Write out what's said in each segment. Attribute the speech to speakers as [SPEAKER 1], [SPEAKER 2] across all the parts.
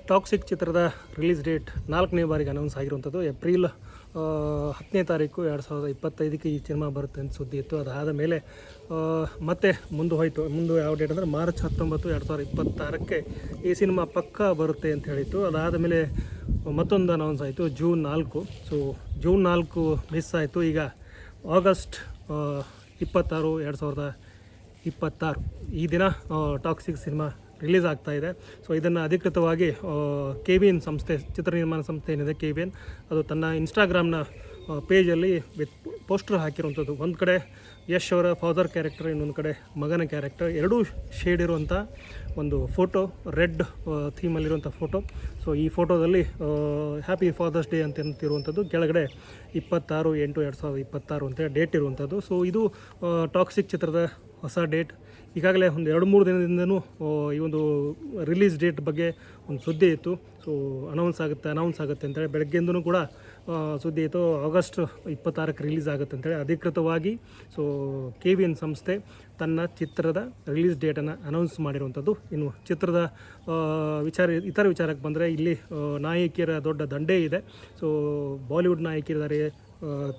[SPEAKER 1] Toxic ಚಿತ್ರದ release date 4ನೇ ಬಾರಿಗೆ ಅನೌನ್ಸ್ ಆಗಿರುವಂಥದ್ದು. ಏಪ್ರಿಲ್ 10ನೇ ತಾರೀಕು 2025ಕ್ಕೆ ಈ ಸಿನಿಮಾ ಬರುತ್ತೆ ಅಂತ ಸುದ್ದಿ ಇತ್ತು. ಅದಾದ ಮೇಲೆ ಮತ್ತೆ ಮುಂದೆ ಹೋಯಿತು. ಮುಂದೆ ಯಾವ ಡೇಟ್ ಅಂದರೆ ಮಾರ್ಚ್ 19, 2026ಕ್ಕೆ ಈ ಸಿನಿಮಾ ಪಕ್ಕಾ ಬರುತ್ತೆ ಅಂತ ಹೇಳಿತ್ತು. ಅದಾದ ಮೇಲೆ ಮತ್ತೊಂದು ಅನೌನ್ಸ್ ಆಯಿತು ಜೂನ್ 4. ಸೊ ಜೂನ್ 4 ಮಿಸ್ ಆಯಿತು. ಈಗ ಆಗಸ್ಟ್ 26, 2026 ಈ ದಿನ ಟಾಕ್ಸಿಕ್ ಸಿನಿಮಾ ರಿಲೀಸ್ ಆಗ್ತಾ ಇದೆ. ಸೊ ಇದನ್ನು ಅಧಿಕೃತವಾಗಿ KVN ಸಂಸ್ಥೆ, ಚಿತ್ರ ನಿರ್ಮಾಣ ಸಂಸ್ಥೆ ಏನಿದೆ KVN, ಅದು ತನ್ನ ಇನ್ಸ್ಟಾಗ್ರಾಮ್ನ ಪೇಜಲ್ಲಿ ವಿತ್ ಪೋಸ್ಟರ್ ಹಾಕಿರುವಂಥದ್ದು. ಒಂದು ಕಡೆ ಯಶ್ ಅವರ ಫಾದರ್ ಕ್ಯಾರೆಕ್ಟರ್, ಇನ್ನೊಂದು ಕಡೆ ಮಗನ ಕ್ಯಾರೆಕ್ಟರ್, ಎರಡೂ ಶೇಡ್ ಇರುವಂಥ ಒಂದು ಫೋಟೋ, ರೆಡ್ ಥೀಮಲ್ಲಿರುವಂಥ ಫೋಟೋ. ಸೊ ಈ ಫೋಟೋದಲ್ಲಿ ಹ್ಯಾಪಿ ಫಾದರ್ಸ್ ಡೇ ಅಂತಿರುವಂಥದ್ದು. ಕೆಳಗಡೆ 26/8/2026 ಅಂತೇಳಿ ಡೇಟ್ ಇರುವಂಥದ್ದು. ಸೊ ಇದು ಟಾಕ್ಸಿಕ್ ಚಿತ್ರದ ಹೊಸ ಡೇಟ್. ಈಗಾಗಲೇ ಒಂದು 2-3 ದಿನದಿಂದನೂ ಈ ಒಂದು ರಿಲೀಸ್ ಡೇಟ್ ಬಗ್ಗೆ ಒಂದು ಸುದ್ದಿ ಇತ್ತು. ಸೊ ಅನೌನ್ಸ್ ಆಗುತ್ತೆ ಅಂತೇಳಿ ಬೆಳಗ್ಗೆಯಿಂದನೂ ಕೂಡ ಸುದ್ದಿ ಇತ್ತು. ಆಗಸ್ಟ್ 26ಕ್ಕೆ ರಿಲೀಸ್ ಆಗುತ್ತೆ ಅಂತೇಳಿ ಅಧಿಕೃತವಾಗಿ ಸೊ KVN ಸಂಸ್ಥೆ ತನ್ನ ಚಿತ್ರದ ರಿಲೀಸ್ ಡೇಟನ್ನು ಅನೌನ್ಸ್ ಮಾಡಿರುವಂಥದ್ದು. ಇನ್ನು ಚಿತ್ರದ ಇತರ ವಿಚಾರಕ್ಕೆ ಬಂದರೆ ಇಲ್ಲಿ ನಾಯಕಿಯರ ದೊಡ್ಡ ದಂಡೇ ಇದೆ. ಸೊ ಬಾಲಿವುಡ್ ನಾಯಕಿಯರಿದ್ದಾರೆ,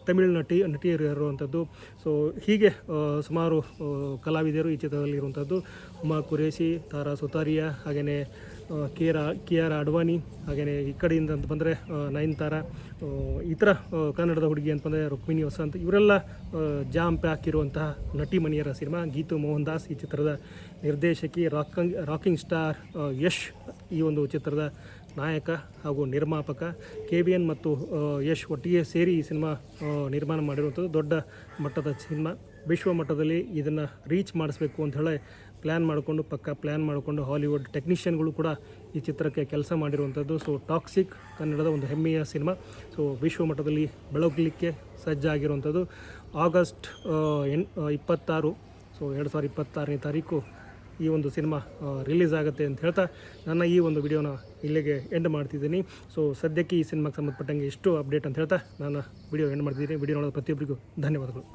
[SPEAKER 1] ತಮಿಳು ನಟಿಯರು ಇರುವಂಥದ್ದು. ಸೊ ಹೀಗೆ ಸುಮಾರು ಕಲಾವಿದರು ಈ ಚಿತ್ರದಲ್ಲಿ ಇರುವಂಥದ್ದು. ಹುಮಾ ಕುರೇಶಿ, ತಾರಾ ಸುತಾರಿಯಾ, ಹಾಗೆಯೇ ಕಿಯಾರಾ ಅಡ್ವಾನಿ, ಹಾಗೆಯೇ ಈ ಕಡೆಯಿಂದ ಅಂತ ಬಂದರೆ ನಯನತಾರಾ, ಇತರ ಕನ್ನಡದ ಹುಡುಗಿ ಅಂತಂದರೆ ರುಕ್ಮಿಣಿ ವಸಂತ್, ಇವರೆಲ್ಲ ಜಾಮ್ ಪ್ಯಾಕ್ ಇರುವಂತಹ ನಟಿಮಣಿಯರ ಸಿನಿಮಾ. ಗೀತು ಮೋಹನ್ ದಾಸ್ ಈ ಚಿತ್ರದ ನಿರ್ದೇಶಕಿ. ರಾಕಿಂಗ್ ಸ್ಟಾರ್ ಯಶ್ ಈ ಒಂದು ಚಿತ್ರದ ನಾಯಕ ಹಾಗೂ ನಿರ್ಮಾಪಕ. KVN ಮತ್ತು ಯಶ್ ಒಟ್ಟಿಗೆ ಸೇರಿ ಈ ಸಿನಿಮಾ ನಿರ್ಮಾಣ ಮಾಡಿರುವಂಥದ್ದು. ದೊಡ್ಡ ಮಟ್ಟದ ಸಿನಿಮಾ, ವಿಶ್ವ ಮಟ್ಟದಲ್ಲಿ ಇದನ್ನು ರೀಚ್ ಮಾಡಿಸ್ಬೇಕು ಅಂತ ಹೇಳಿ ಪ್ಲ್ಯಾನ್ ಮಾಡಿಕೊಂಡು ಹಾಲಿವುಡ್ ಟೆಕ್ನಿಷಿಯನ್ಗಳು ಕೂಡ ಈ ಚಿತ್ರಕ್ಕೆ ಕೆಲಸ ಮಾಡಿರುವಂಥದ್ದು. ಸೊ ಟಾಕ್ಸಿಕ್ ಕನ್ನಡದ ಒಂದು ಹೆಮ್ಮೆಯ ಸಿನಿಮಾ. ಸೊ ವಿಶ್ವ ಮಟ್ಟದಲ್ಲಿ ಬೆಳಗಲಿಕ್ಕೆ ಸಜ್ಜಾಗಿರುವಂಥದ್ದು. ಆಗಸ್ಟ್ 26, ಸೊ 2026ನೇ ತಾರೀಕು ಈ ಒಂದು ಸಿನಿಮಾ ರಿಲೀಸ್ ಆಗುತ್ತೆ ಅಂತ ಹೇಳ್ತಾ ನನ್ನ ಈ ಒಂದು ವಿಡಿಯೋನ ಇಲ್ಲಿಗೆ ಎಂಡ್ ಮಾಡ್ತಿದ್ದೀನಿ. ಸೊ ಸದ್ಯಕ್ಕೆ ಈ ಸಿನಿಮಾಗೆ ಸಂಬಂಧಪಟ್ಟಂಗೆ ಎಷ್ಟು ಅಪ್ಡೇಟ್ ಅಂತ ಹೇಳ್ತಾ ನಾನು ವಿಡಿಯೋ ಎಂಡ್ ಮಾಡ್ತಿದ್ದೀನಿ. ವಿಡಿಯೋ ನೋಡೋದು ಪ್ರತಿಯೊಬ್ಬರಿಗೂ ಧನ್ಯವಾದಗಳು.